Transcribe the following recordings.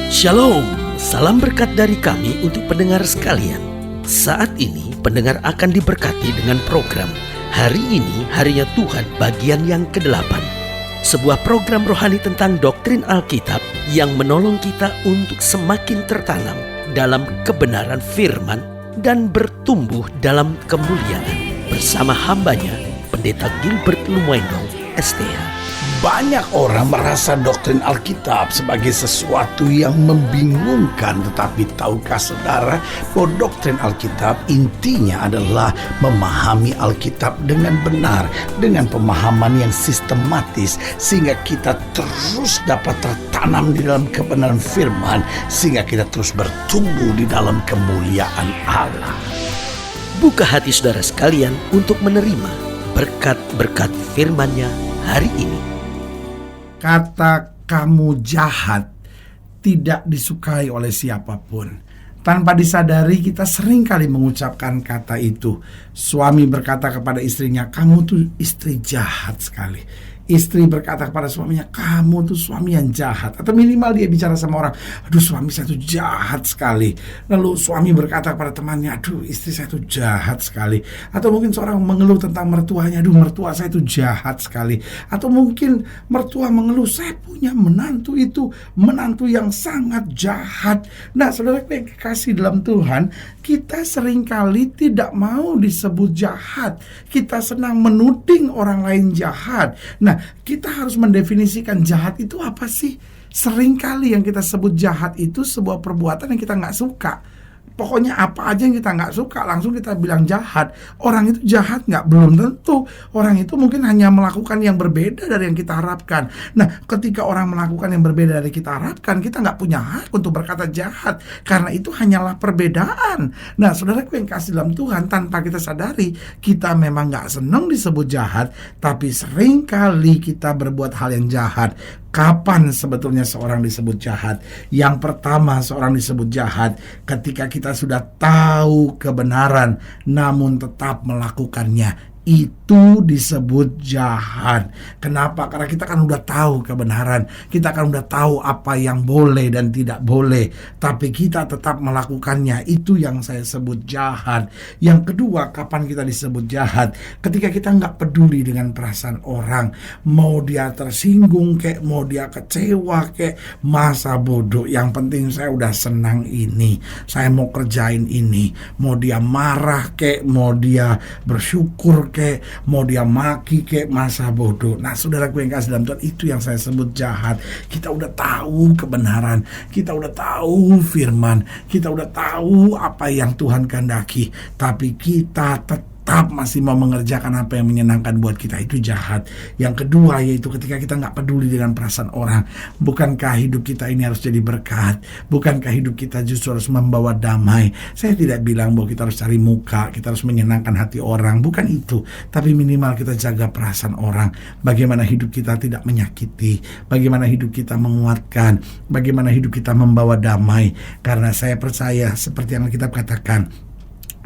Shalom, salam berkat dari kami untuk pendengar sekalian. Saat ini pendengar akan diberkati dengan program Hari Ini Harinya Tuhan bagian yang ke-8. Sebuah program rohani tentang doktrin Alkitab yang menolong kita untuk semakin tertanam dalam kebenaran firman dan bertumbuh dalam kemuliaan. Bersama hambanya, Pendeta Gilbert Lumwendong, STH. Banyak orang merasa doktrin Alkitab sebagai sesuatu yang membingungkan. Tetapi tahukah saudara bahwa doktrin Alkitab intinya adalah memahami Alkitab dengan benar, dengan pemahaman yang sistematis, sehingga kita terus dapat tertanam di dalam kebenaran firman, sehingga kita terus bertumbuh di dalam kemuliaan Allah. Buka hati saudara sekalian untuk menerima berkat-berkat firman-Nya hari ini. Kata kamu jahat tidak disukai oleh siapapun. Tanpa disadari kita sering kali mengucapkan kata itu. Suami berkata kepada istrinya, kamu tuh istri jahat sekali. Istri berkata kepada suaminya, kamu tuh suami yang jahat. Atau minimal dia bicara sama orang, aduh suami saya tuh jahat sekali. Lalu suami berkata kepada temannya, aduh istri saya tuh jahat sekali. Atau mungkin seorang mengeluh tentang mertuanya, aduh mertua saya tuh jahat sekali. Atau mungkin mertua mengeluh, saya punya menantu itu menantu yang sangat jahat. Nah saudara yang kekasih dalam Tuhan, kita seringkali tidak mau disebut jahat. Kita senang menuding orang lain jahat. Nah, kita harus mendefinisikan jahat itu apa sih? Seringkali yang kita sebut jahat itu sebuah perbuatan yang kita nggak suka. Pokoknya apa aja yang kita nggak suka langsung kita bilang jahat. Orang itu jahat nggak? Belum tentu. Orang itu mungkin hanya melakukan yang berbeda dari yang kita harapkan. Nah, ketika orang melakukan yang berbeda dari kita harapkan, kita nggak punya hak untuk berkata jahat, karena itu hanyalah perbedaan. Nah, saudaraku yang kasih dalam Tuhan, tanpa kita sadari, kita memang nggak senang disebut jahat, tapi seringkali kita berbuat hal yang jahat. Kapan sebetulnya seorang disebut jahat? Yang pertama, seorang disebut jahat ketika kita sudah tahu kebenaran namun tetap melakukannya. Itu disebut jahat. Kenapa? Karena kita kan udah tahu kebenaran. Kita kan udah tahu apa yang boleh dan tidak boleh, tapi kita tetap melakukannya. Itu yang saya sebut jahat. Yang kedua, kapan kita disebut jahat? Ketika kita nggak peduli dengan perasaan orang. Mau dia tersinggung kek, mau dia kecewa kek, masa bodoh. Yang penting saya udah senang ini, saya mau kerjain ini. Mau dia marah kek, mau dia bersyukur kek, mau dia maki kek, masa bodoh. Nah saudaraku yang kasih dalam Tuhan, itu yang saya sebut jahat. Kita udah tahu kebenaran, kita udah tahu firman, kita udah tahu apa yang Tuhan kehendaki, tapi kita tetap masih mau mengerjakan apa yang menyenangkan buat kita. Itu jahat. Yang kedua yaitu ketika kita gak peduli dengan perasaan orang. Bukankah hidup kita ini harus jadi berkat? Bukankah hidup kita justru harus membawa damai? Saya tidak bilang bahwa kita harus cari muka, kita harus menyenangkan hati orang, bukan itu. Tapi minimal kita jaga perasaan orang. Bagaimana hidup kita tidak menyakiti, bagaimana hidup kita menguatkan, bagaimana hidup kita membawa damai. Karena saya percaya seperti yang Alkitab katakan,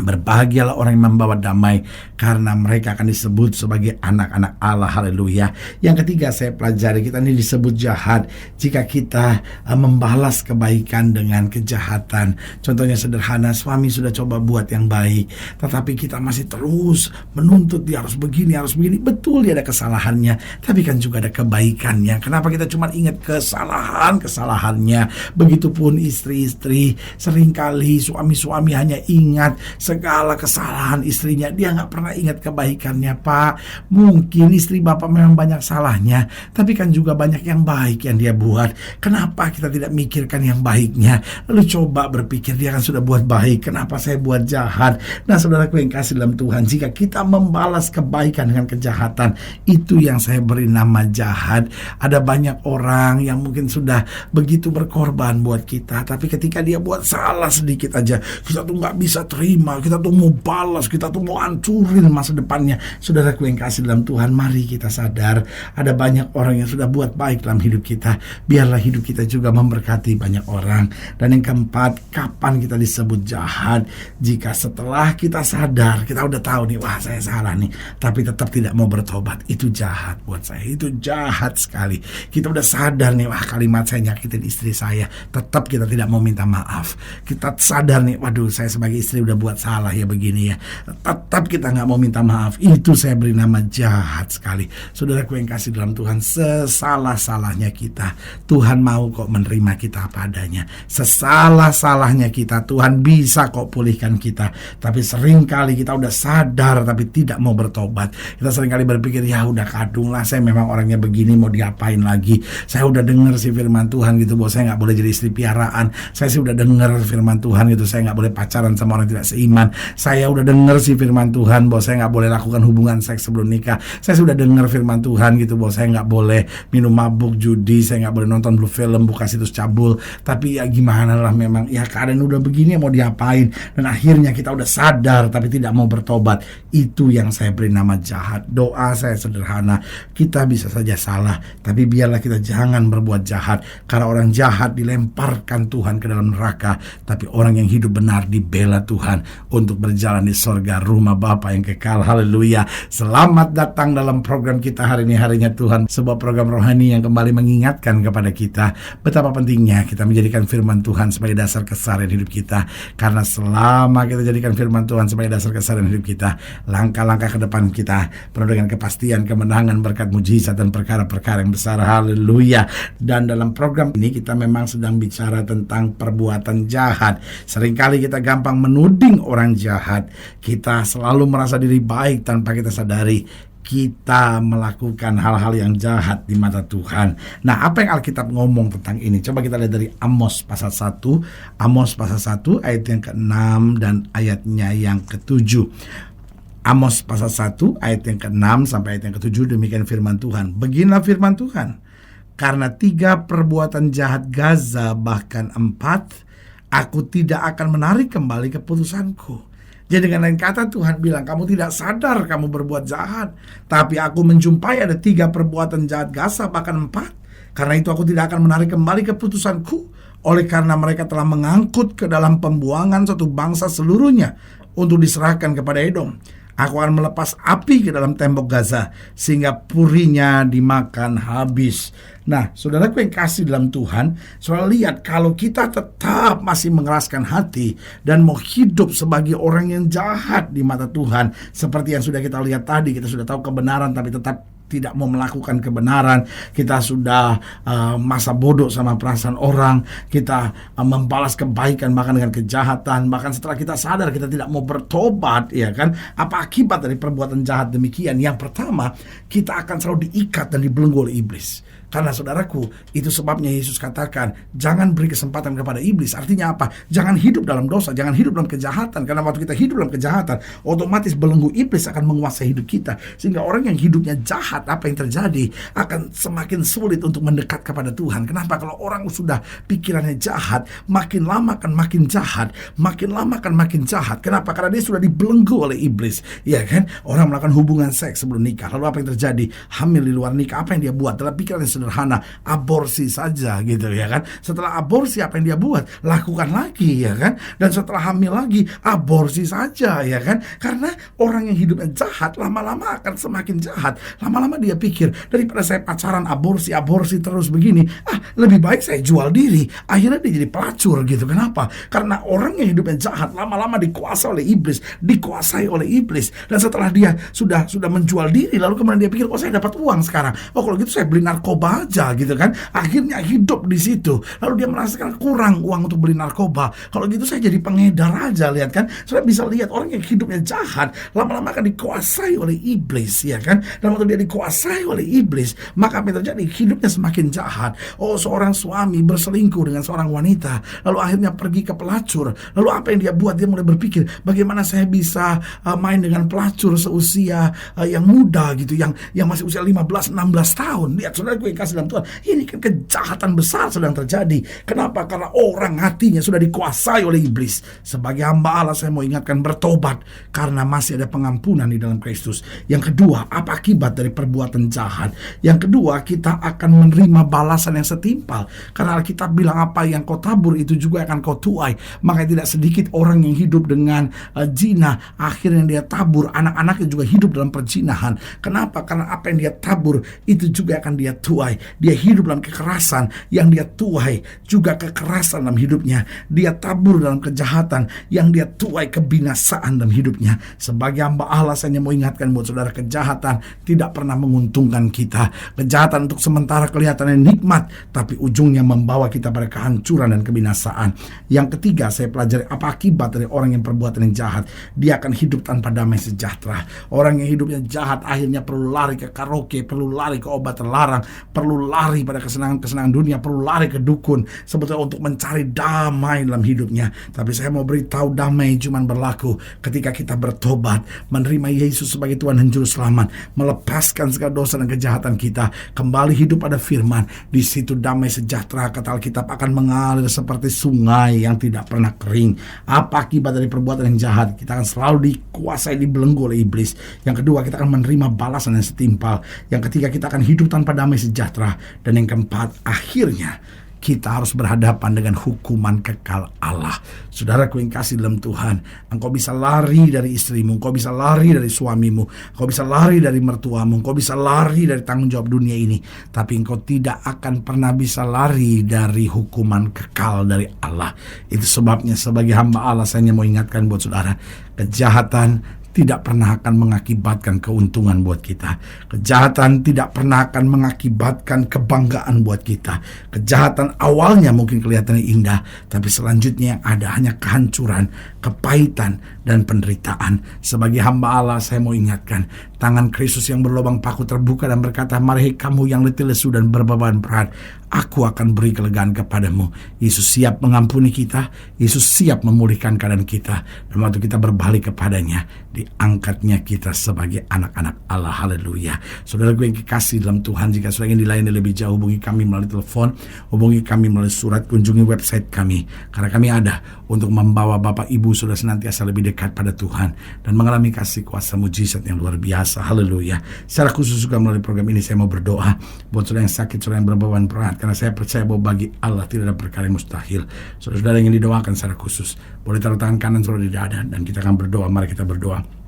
berbahagialah orang yang membawa damai, karena mereka akan disebut sebagai anak-anak Allah. Haleluya. Yang ketiga saya pelajari, kita ini disebut jahat jika kita membalas kebaikan dengan kejahatan. Contohnya sederhana, suami sudah coba buat yang baik, tetapi kita masih terus menuntut dia harus begini, harus begini. Betul dia ada kesalahannya, tapi kan juga ada kebaikannya. Kenapa kita cuma ingat kesalahannya? Begitupun istri-istri, seringkali suami-suami hanya ingat segala kesalahan istrinya, dia gak pernah ingat kebaikannya. Pak, mungkin istri bapak memang banyak salahnya, tapi kan juga banyak yang baik yang dia buat. Kenapa kita tidak mikirkan yang baiknya? Lalu coba berpikir, dia kan sudah buat baik, kenapa saya buat jahat? Nah saudaraku yang kasih dalam Tuhan, jika kita membalas kebaikan dengan kejahatan, itu yang saya beri nama jahat. Ada banyak orang yang mungkin sudah begitu berkorban buat kita, tapi ketika dia buat salah sedikit aja, kita tuh gak bisa terima, kita tuh mau balas, kita tuh mau hancurin masa depannya. Saudaraku yang kasih dalam Tuhan, mari kita sadar ada banyak orang yang sudah buat baik dalam hidup kita. Biarlah hidup kita juga memberkati banyak orang. Dan yang keempat, kapan kita disebut jahat? Jika setelah kita sadar, kita udah tahu nih, wah saya salah nih, tapi tetap tidak mau bertobat. Itu jahat buat saya, itu jahat sekali. Kita udah sadar nih, wah kalimat saya nyakitin istri saya, tetap kita tidak mau minta maaf. Kita sadar nih, waduh saya sebagai istri udah buat salah ya begini ya, tetap kita gak mau minta maaf. Itu saya beri nama jahat sekali. Saudaraku yang kasih dalam Tuhan, sesalah-salahnya kita, Tuhan mau kok menerima kita apa adanya. Sesalah-salahnya kita, Tuhan bisa kok pulihkan kita. Tapi seringkali kita udah sadar tapi tidak mau bertobat. Kita seringkali berpikir, ya udah kadung lah, saya memang orangnya begini, mau diapain lagi. Saya udah dengar sih firman Tuhan gitu, bahwa saya gak boleh jadi istri piaraan. Saya sih udah dengar firman Tuhan gitu, saya gak boleh pacaran sama orang tidak seiman. Saya udah dengar sih firman Tuhan bahwa saya gak boleh lakukan hubungan seks sebelum nikah. Saya sudah dengar firman Tuhan gitu bahwa saya gak boleh minum mabuk, judi, saya gak boleh nonton blue film, buka situs cabul. Tapi ya gimana lah, memang ya keadaan udah begini, mau diapain. Dan akhirnya kita udah sadar tapi tidak mau bertobat. Itu yang saya beri nama jahat. Doa saya sederhana, kita bisa saja salah, tapi biarlah kita jangan berbuat jahat. Karena orang jahat dilemparkan Tuhan ke dalam neraka, tapi orang yang hidup benar dibela Tuhan untuk berjalan di sorga, rumah Bapa yang kekal. Haleluya. Selamat datang dalam program kita hari ini, Harinya Tuhan, sebuah program rohani yang kembali mengingatkan kepada kita betapa pentingnya kita menjadikan firman Tuhan sebagai dasar keseharian hidup kita. Karena selama kita jadikan firman Tuhan sebagai dasar keseharian hidup kita, langkah-langkah ke depan kita penuh dengan kepastian, kemenangan, berkat mujizat dan perkara-perkara yang besar. Haleluya. Dan dalam program ini kita memang sedang bicara tentang perbuatan jahat. Seringkali kita gampang menuding orang jahat. Kita selalu merasa diri baik tanpa kita sadari kita melakukan hal-hal yang jahat di mata Tuhan. Nah, apa yang Alkitab ngomong tentang ini? Coba kita lihat dari Amos pasal 1. Amos pasal 1 ayat yang ke-6 dan ayatnya yang ke-7. Amos pasal 1 ayat yang ke-6 sampai ayat yang ke-7, demikian firman Tuhan. Beginilah firman Tuhan. Karena 3 perbuatan jahat Gaza, bahkan 4, aku tidak akan menarik kembali keputusanku. Jadi dengan lain kata, Tuhan bilang, kamu tidak sadar kamu berbuat jahat, tapi aku menjumpai ada 3 perbuatan jahat Gaza, bahkan 4. Karena itu aku tidak akan menarik kembali keputusanku. Oleh karena mereka telah mengangkut ke dalam pembuangan suatu bangsa seluruhnya untuk diserahkan kepada Edom. Aku akan melepas api ke dalam tembok Gaza sehingga purinya dimakan habis. Nah, saudaraku yang kasih dalam Tuhan, saudara lihat, kalau kita tetap masih mengeraskan hati dan mau hidup sebagai orang yang jahat di mata Tuhan, seperti yang sudah kita lihat tadi, kita sudah tahu kebenaran tapi tetap tidak mau melakukan kebenaran. Kita sudah masa bodoh sama perasaan orang. Kita membalas kebaikan bahkan dengan kejahatan. Bahkan setelah kita sadar kita tidak mau bertobat, ya kan? Apa akibat dari perbuatan jahat demikian? Yang pertama, kita akan selalu diikat dan dibelenggu oleh iblis. Karena saudaraku, itu sebabnya Yesus katakan, jangan beri kesempatan kepada iblis. Artinya apa? Jangan hidup dalam dosa, jangan hidup dalam kejahatan. Karena waktu kita hidup dalam kejahatan, otomatis belenggu iblis akan menguasai hidup kita. Sehingga orang yang hidupnya jahat, apa yang terjadi? Akan semakin sulit untuk mendekat kepada Tuhan. Kenapa? Kalau orang sudah pikirannya jahat, makin lama akan makin jahat, makin lama akan makin jahat. Kenapa? Karena dia sudah dibelenggu oleh iblis. Ya kan? Orang melakukan hubungan seks sebelum nikah. Lalu apa yang terjadi? Hamil di luar nikah. Apa yang dia buat? Dalam pikiran yang sederhana, aborsi saja gitu ya kan. Setelah aborsi apa yang dia buat? Lakukan lagi ya kan. Dan setelah hamil lagi, aborsi saja ya kan. Karena orang yang hidupnya jahat lama-lama akan semakin jahat. Lama-lama dia pikir, daripada saya pacaran aborsi terus begini, lebih baik saya jual diri. Akhirnya dia jadi pelacur gitu. Kenapa? Karena orang yang hidupnya jahat lama-lama dikuasai oleh iblis. Dan setelah dia sudah menjual diri, lalu kemudian dia pikir, oh saya dapat uang sekarang. Oh kalau gitu saya beli narkoba aja gitu kan. Akhirnya hidup di situ. Lalu dia merasakan kurang uang untuk beli narkoba. Kalau gitu saya jadi pengedar aja, lihat kan. Saudara bisa lihat orang yang hidupnya jahat lama-lama akan dikuasai oleh iblis ya kan. Dan waktu dia dikuasai oleh iblis, maka apa yang terjadi? Hidupnya semakin jahat. Oh, seorang suami berselingkuh dengan seorang wanita, lalu akhirnya pergi ke pelacur. Lalu apa yang dia buat? Dia mulai berpikir, bagaimana saya bisa main dengan pelacur seusia yang muda gitu, yang masih usia 15-16 tahun. Lihat saudara, gue kasih dalam Tuhan, ini kan kejahatan besar sedang terjadi. Kenapa? Karena orang hatinya sudah dikuasai oleh iblis. Sebagai hamba Allah, saya mau ingatkan, bertobat, karena masih ada pengampunan di dalam Kristus. Yang kedua, apa akibat dari perbuatan jahat? Yang kedua, kita akan menerima balasan yang setimpal. Karena Alkitab bilang, apa yang kau tabur itu juga akan kau tuai. Maka tidak sedikit orang yang hidup dengan zina, akhirnya dia tabur, anak-anaknya juga hidup dalam perzinahan. Kenapa? Karena apa yang dia tabur itu juga akan dia tuai. Dia hidup dalam kekerasan, yang dia tuai juga kekerasan dalam hidupnya. Dia tabur dalam kejahatan, yang dia tuai kebinasaan dalam hidupnya. Sebagai hamba Allah, saya mau ingatkan buat saudara, kejahatan tidak pernah menguntungkan kita. Kejahatan untuk sementara kelihatannya nikmat, tapi ujungnya membawa kita pada kehancuran dan kebinasaan. Yang ketiga, saya pelajari apa akibat dari orang yang perbuatan yang jahat. Dia akan hidup tanpa damai sejahtera. Orang yang hidupnya jahat akhirnya perlu lari ke karaoke, perlu lari ke obat terlarang, perlu lari pada kesenangan-kesenangan dunia, perlu lari ke dukun sebetulnya untuk mencari damai dalam hidupnya. Tapi saya mau beritahu, damai cuma berlaku ketika kita bertobat, menerima Yesus sebagai Tuhan dan Juru Selamat, melepaskan segala dosa dan kejahatan kita, kembali hidup pada firman. Di situ damai sejahtera, kata Alkitab, akan mengalir seperti sungai yang tidak pernah kering. Apa akibat dari perbuatan yang jahat? Kita akan selalu dikuasai, dibelenggu oleh iblis. Yang kedua, kita akan menerima balasan yang setimpal. Yang ketiga, kita akan hidup tanpa damai sejahtera. Dan yang keempat, akhirnya kita harus berhadapan dengan hukuman kekal Allah. Saudaraku yang kasih dalam Tuhan, engkau bisa lari dari istrimu, engkau bisa lari dari suamimu, engkau bisa lari dari mertuamu, engkau bisa lari dari tanggung jawab dunia ini, tapi engkau tidak akan pernah bisa lari dari hukuman kekal dari Allah. Itu sebabnya sebagai hamba Allah, saya mau ingatkan buat saudara, kejahatan tidak pernah akan mengakibatkan keuntungan buat kita. Kejahatan tidak pernah akan mengakibatkan kebanggaan buat kita. Kejahatan awalnya mungkin kelihatannya indah, tapi selanjutnya yang ada hanya kehancuran, kepahitan, dan penderitaan. Sebagai hamba Allah, saya mau ingatkan, tangan Kristus yang berlubang paku terbuka dan berkata, mari kamu yang letih lesu dan berbeban berat, aku akan beri kelegaan kepadamu. Yesus siap mengampuni kita, Yesus siap memulihkan keadaan kita, dan waktu kita berbalik kepadanya, diangkatnya kita sebagai anak-anak Allah. Haleluya. Saudara gue yang kekasih dalam Tuhan, jika saudara ingin dilayani lebih jauh, hubungi kami melalui telepon, hubungi kami melalui surat, kunjungi website kami, karena kami ada untuk membawa Bapak Ibu sudah senantiasa lebih dekat pada Tuhan dan mengalami kasih kuasa mujizat yang luar biasa. Haleluya. Secara khusus juga melalui program ini saya mau berdoa buat saudara yang sakit, saudara yang berbeban berat, karena saya percaya bahwa bagi Allah tidak ada perkara yang mustahil. Saudara yang ingin didoakan secara khusus, boleh taruh tangan kanan saudara di dada dan kita akan berdoa. Mari kita berdoa.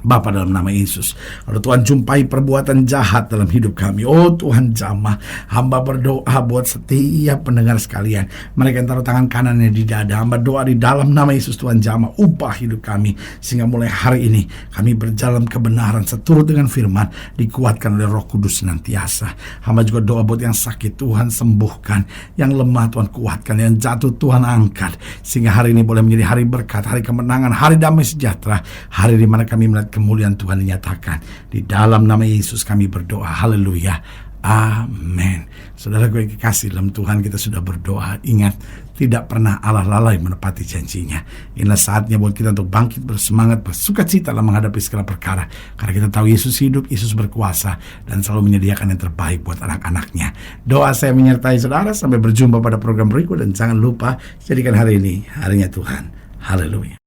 Bapa, dalam nama Yesus, kalau Tuhan jumpai perbuatan jahat dalam hidup kami, oh Tuhan jamah, hamba berdoa buat setiap pendengar sekalian, mereka yang taruh tangan kanannya di dada, hamba doa di dalam nama Yesus, Tuhan jamah, ubah hidup kami, sehingga mulai hari ini kami berjalan kebenaran seturut dengan firman, dikuatkan oleh Roh Kudus senantiasa. Hamba juga doa buat yang sakit, Tuhan sembuhkan, yang lemah Tuhan kuatkan, yang jatuh Tuhan angkat, sehingga hari ini boleh menjadi hari berkat, hari kemenangan, hari damai sejahtera, hari di mana kami melihat kemuliaan Tuhan dinyatakan. Di dalam nama Yesus kami berdoa. Haleluya. Amin. Saudara gue yang kekasih dalam Tuhan, kita sudah berdoa. Ingat, tidak pernah Allah lalai menepati janjinya. Inilah saatnya buat kita untuk bangkit, bersemangat, bersukacita dalam menghadapi segala perkara. Karena kita tahu Yesus hidup, Yesus berkuasa, dan selalu menyediakan yang terbaik buat anak-anaknya. Doa saya menyertai saudara. Sampai berjumpa pada program berikut. Dan jangan lupa, jadikan hari ini harinya Tuhan. Haleluya.